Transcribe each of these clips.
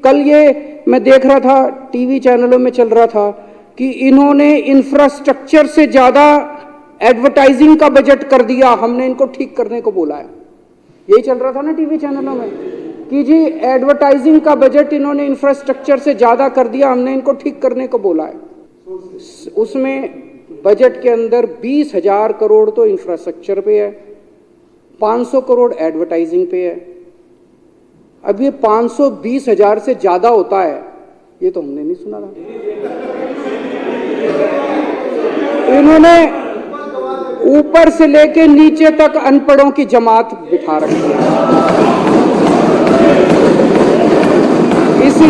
कल ये मैं देख रहा था, टीवी चैनलों में चल रहा था कि इन्होंने इंफ्रास्ट्रक्चर से ज्यादा एडवर्टाइजिंग का बजट कर दिया, हमने इनको ठीक करने को बोला है। यही चल रहा था ना टीवी चैनलों में कि जी एडवर्टाइजिंग का बजट इन्होंने इंफ्रास्ट्रक्चर से ज्यादा कर दिया, हमने इनको ठीक करने को बोला है। उसमें बजट के अंदर 20,000 करोड़ तो इंफ्रास्ट्रक्चर पे है, 500 करोड़ एडवर्टाइजिंग पे है। अब ये 520,000 से ज्यादा होता है, ये तो हमने नहीं सुना था। इन्होंने ऊपर से लेके नीचे तक अनपढ़ों की जमात बिठा रखी है। इसी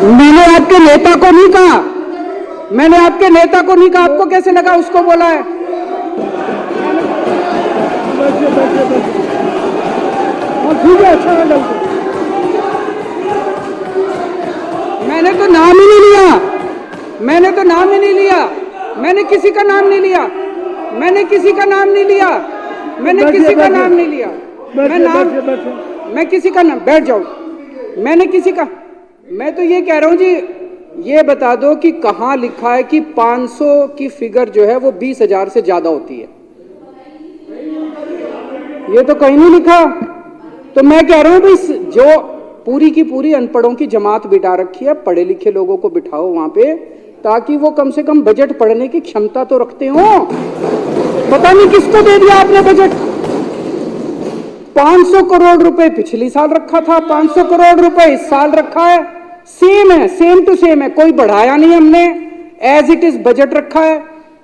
मैंने आपके नेता को नहीं कहा, मैंने आपके नेता को नहीं कहा, आपको कैसे लगा उसको बोला है? ठीक है, अच्छा लगा। मैंने तो नाम ही नहीं लिया, मैंने तो नाम ही नहीं लिया, मैंने किसी का नाम नहीं लिया, मैंने किसी का नाम नहीं लिया, मैंने किसी का नाम नहीं लिया, मैं किसी का नाम, बैठ जाओ, मैंने किसी का, मैं तो ये कह रहा हूं जी, ये बता दो कि कहां लिखा है कि 500 की फिगर जो है वो 20,000 से ज्यादा होती है? ये तो कहीं नहीं लिखा। तो मैं कह रहा हूं भाई, जो पूरी की पूरी अनपढ़ों की जमात बिठा रखी है, पढ़े लिखे लोगों को बिठाओ वहां पे, ताकि वो कम से कम बजट पढ़ने की क्षमता तो रखते हो। पता नहीं किसको दे दिया आपने बजट। 500 करोड़ रुपए पिछली साल रखा था, 500 करोड़ रुपए इस साल रखा है, सेम है, सेम टू सेम है, कोई बढ़ाया नहीं हमने, एज इट इज बजट रखा है।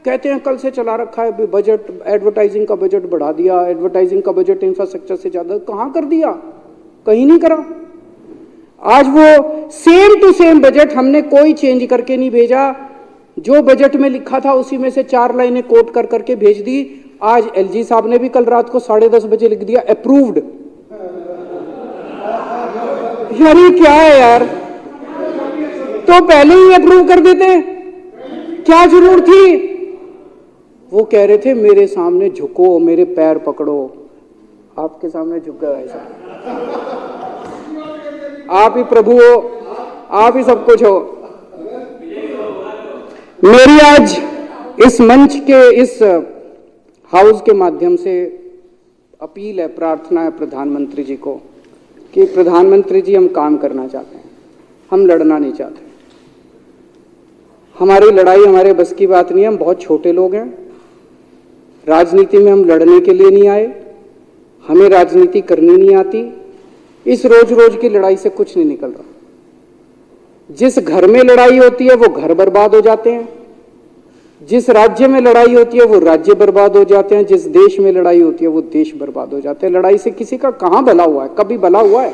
कहते हैं कल से चला रखा है बजट, एडवर्टाइजिंग का बजट बढ़ा दिया, एडवर्टाइजिंग का बजट इंफ्रास्ट्रक्चर से ज्यादा, कहां कर दिया? कहीं नहीं करा। आज वो सेम टू सेम बजट हमने कोई चेंज करके नहीं भेजा, जो बजट में लिखा था उसी में से 4 लाइनें कोट कर करके भेज दी। आज एलजी साहब ने भी कल रात को 10:30 बजे लिख दिया अप्रूव्ड। यार ये क्या है यार, तो पहले ही अप्रूव कर देते, क्या जरूरत थी? वो कह रहे थे मेरे सामने झुको, मेरे पैर पकड़ो, आपके सामने झुक गया ऐसा। आप ही प्रभु हो, आप ही सब कुछ हो। मेरी आज इस मंच के, इस हाउस के माध्यम से अपील है, प्रार्थना है प्रधानमंत्री जी को कि प्रधानमंत्री जी, हम काम करना चाहते हैं, हम लड़ना नहीं चाहते। हमारी लड़ाई हमारे बस की बात नहीं है, हम बहुत छोटे लोग हैं, राजनीति में हम लड़ने के लिए नहीं आए, हमें राजनीति करनी नहीं आती। इस रोज रोज की लड़ाई से कुछ नहीं निकल रहा। जिस घर में लड़ाई होती है वो घर बर्बाद हो जाते हैं, जिस राज्य में लड़ाई होती है वो राज्य बर्बाद हो जाते हैं, जिस देश में लड़ाई होती है वो देश बर्बाद हो जाते हैं। लड़ाई से किसी का कहां भला हुआ है? कभी भला हुआ है?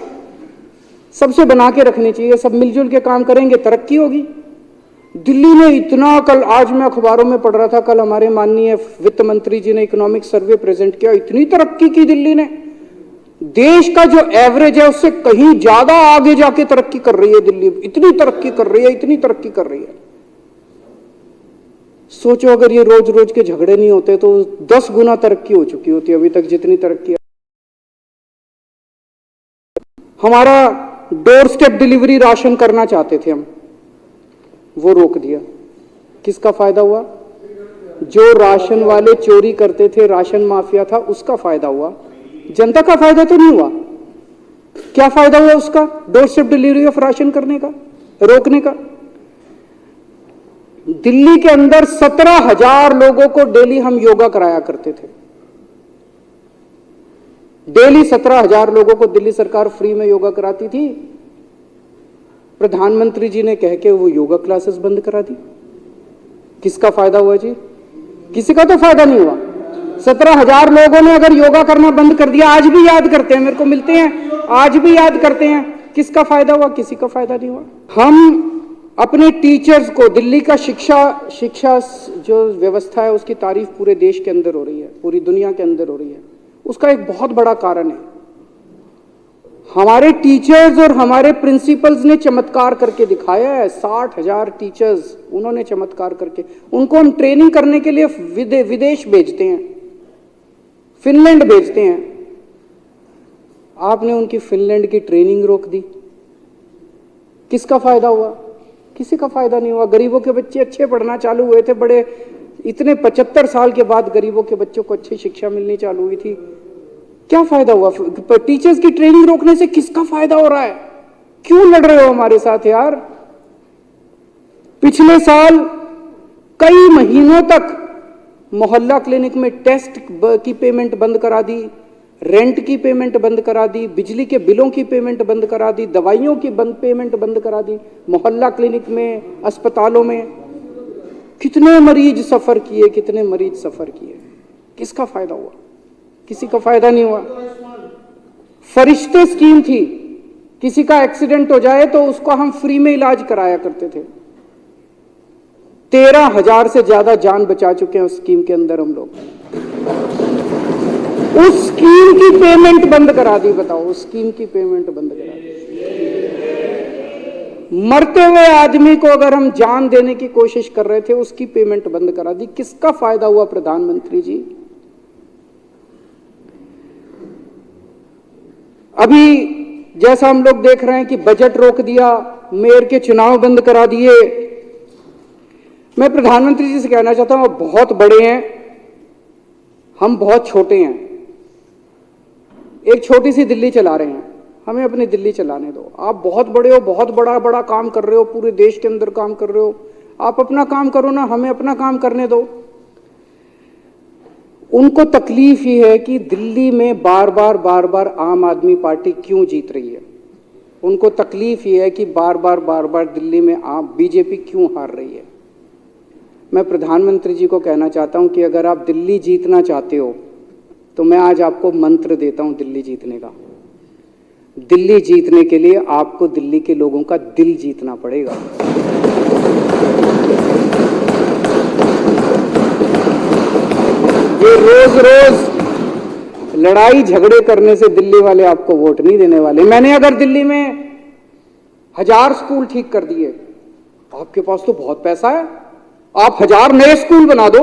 सबसे बना के रखनी चाहिए, सब मिलजुल के काम करेंगे, तरक्की होगी। दिल्ली ने इतना, कल आज मैं अखबारों में पढ़ रहा था, कल हमारे माननीय वित्त मंत्री जी ने इकोनॉमिक सर्वे प्रेजेंट किया, इतनी तरक्की की दिल्ली ने, देश का जो एवरेज है उससे कहीं ज्यादा आगे जाके तरक्की कर रही है दिल्ली, इतनी तरक्की कर रही है, इतनी तरक्की कर रही है। सोचो अगर ये रोज रोज के झगड़े नहीं होते तो 10 गुना तरक्की हो चुकी होती अभी तक जितनी तरक्की है। हमारा डोर स्टेप डिलीवरी राशन करना चाहते थे हम, वो रोक दिया। किसका फायदा हुआ? जो राशन वाले चोरी करते थे, राशन माफिया था, उसका फायदा हुआ, जनता का फायदा तो नहीं हुआ। क्या फायदा हुआ उसका? Door step delivery of ration करने का, रोकने का। दिल्ली के अंदर 17,000 लोगों को डेली हम योगा कराया करते थे, डेली 17,000 लोगों को दिल्ली सरकार फ्री में योगा कराती थी। प्रधानमंत्री जी ने कह के वो योगा क्लासेस बंद करा दी। किसका फायदा हुआ जी? किसी का तो फायदा नहीं हुआ। 17,000 लोगों ने अगर योगा करना बंद कर दिया, आज भी याद करते हैं, मेरे को मिलते हैं, आज भी याद करते हैं, किसका फायदा हुआ? किसी का फायदा नहीं हुआ। हम अपने टीचर्स को, दिल्ली का शिक्षा जो व्यवस्था है उसकी तारीफ पूरे देश के अंदर हो रही है, पूरी दुनिया के अंदर हो रही है। उसका एक बहुत बड़ा कारण है हमारे टीचर्स और हमारे प्रिंसिपल्स ने चमत्कार करके दिखाया है। 60,000 टीचर्स उन्होंने चमत्कार करके, उनको हम ट्रेनिंग करने के लिए विदेश भेजते हैं, फिनलैंड भेजते हैं। आपने उनकी फिनलैंड की ट्रेनिंग रोक दी। किसका फायदा हुआ? किसी का फायदा नहीं हुआ। गरीबों के बच्चे अच्छे पढ़ना चालू हुए थे, बड़े इतने 75 साल के बाद गरीबों के बच्चों को अच्छी शिक्षा मिलनी चालू हुई थी। क्या फायदा हुआ? टीचर्स की ट्रेनिंग रोकने से किसका फायदा हो रहा है? क्यों लड़ रहे हो हमारे साथ यार? पिछले साल कई महीनों तक मोहल्ला क्लिनिक में टेस्ट की पेमेंट बंद करा दी, रेंट की पेमेंट बंद करा दी, बिजली के बिलों की पेमेंट बंद करा दी, दवाइयों की पेमेंट बंद करा दी। मोहल्ला क्लिनिक में, अस्पतालों में कितने मरीज सफर किए, कितने मरीज सफर किए। किसका फायदा हुआ? किसी का फायदा नहीं हुआ। फरिश्ते स्कीम थी, किसी का एक्सीडेंट हो जाए तो उसको हम फ्री में इलाज कराया करते थे। 13,000 से ज्यादा जान बचा चुके हैं उस स्कीम के अंदर हम लोग। उस स्कीम की पेमेंट बंद करा दी। बताओ, उस स्कीम की पेमेंट बंद करा दी। मरते हुए आदमी को अगर हम जान देने की कोशिश कर रहे थे, उसकी पेमेंट बंद करा दी। किसका फायदा हुआ प्रधानमंत्री जी? अभी जैसा हम लोग देख रहे हैं कि बजट रोक दिया, मेयर के चुनाव बंद करा दिए। मैं प्रधानमंत्री जी से कहना चाहता हूं, आप बहुत बड़े हैं, हम बहुत छोटे हैं। एक छोटी सी दिल्ली चला रहे हैं, हमें अपनी दिल्ली चलाने दो। आप बहुत बड़े हो, बहुत बड़ा बड़ा काम कर रहे हो, पूरे देश के अंदर काम कर रहे हो। आप अपना काम करो ना, हमें अपना काम करने दो। उनको तकलीफ ही है कि दिल्ली में बार बार आम आदमी पार्टी क्यों जीत रही है। उनको तकलीफ ही है कि बार बार दिल्ली में आप बीजेपी क्यों हार रही है। मैं प्रधानमंत्री जी को कहना चाहता हूं कि अगर आप दिल्ली जीतना चाहते हो तो मैं आज आपको मंत्र देता हूं दिल्ली जीतने का। दिल्ली जीतने के लिए आपको दिल्ली के लोगों का दिल जीतना पड़ेगा। ये रोज रोज लड़ाई झगड़े करने से दिल्ली वाले आपको वोट नहीं देने वाले। मैंने अगर दिल्ली में 1000 स्कूल ठीक कर दिए, आपके पास तो बहुत पैसा है, आप 1000 नए स्कूल बना दो,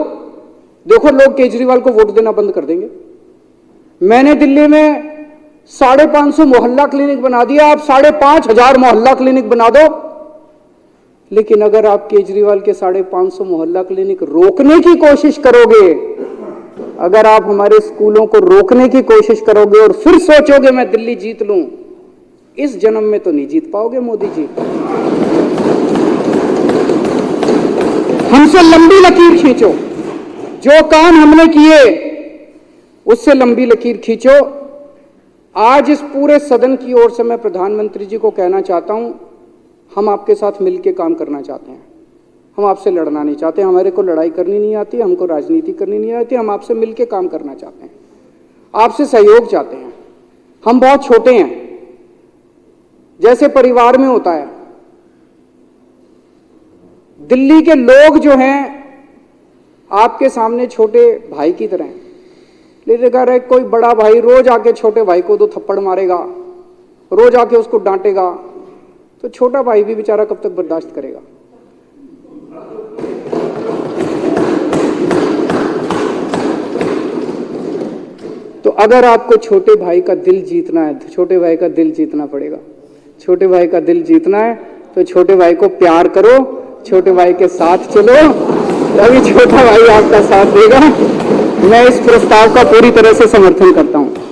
देखो लोग केजरीवाल को वोट देना बंद कर देंगे। मैंने दिल्ली में 550 मोहल्ला क्लिनिक बना दिया, आप 5,500 मोहल्ला क्लिनिक बना दो। लेकिन अगर आप केजरीवाल के 550 मोहल्ला क्लिनिक रोकने की कोशिश करोगे, अगर आप हमारे स्कूलों को रोकने की कोशिश करोगे और फिर सोचोगे मैं दिल्ली जीत लूं, इस जन्म में तो नहीं जीत पाओगे मोदी जी। हमसे लंबी लकीर खींचो, जो काम हमने किए उससे लंबी लकीर खींचो। आज इस पूरे सदन की ओर से मैं प्रधानमंत्री जी को कहना चाहता हूं, हम आपके साथ मिलकर काम करना चाहते हैं। हम आपसे लड़ना नहीं चाहते, हमारे को लड़ाई करनी नहीं आती, हमको राजनीति करनी नहीं आती। हम आपसे मिलकर काम करना चाहते हैं, आपसे सहयोग चाहते हैं। हम बहुत छोटे हैं, जैसे परिवार में होता है। दिल्ली के लोग जो हैं आपके सामने छोटे भाई की तरह हैं। लेकिन अगर कोई बड़ा भाई रोज आके छोटे भाई को 2 थप्पड़ मारेगा, रोज आके उसको डांटेगा, तो छोटा भाई भी बेचारा कब तक बर्दाश्त करेगा। तो अगर आपको छोटे भाई का दिल जीतना है तो छोटे भाई का दिल जीतना पड़ेगा। छोटे भाई का दिल जीतना है तो छोटे भाई को प्यार करो, छोटे भाई के साथ चलो, तभी छोटा भाई आपका साथ देगा। मैं इस प्रस्ताव का पूरी तरह से समर्थन करता हूं।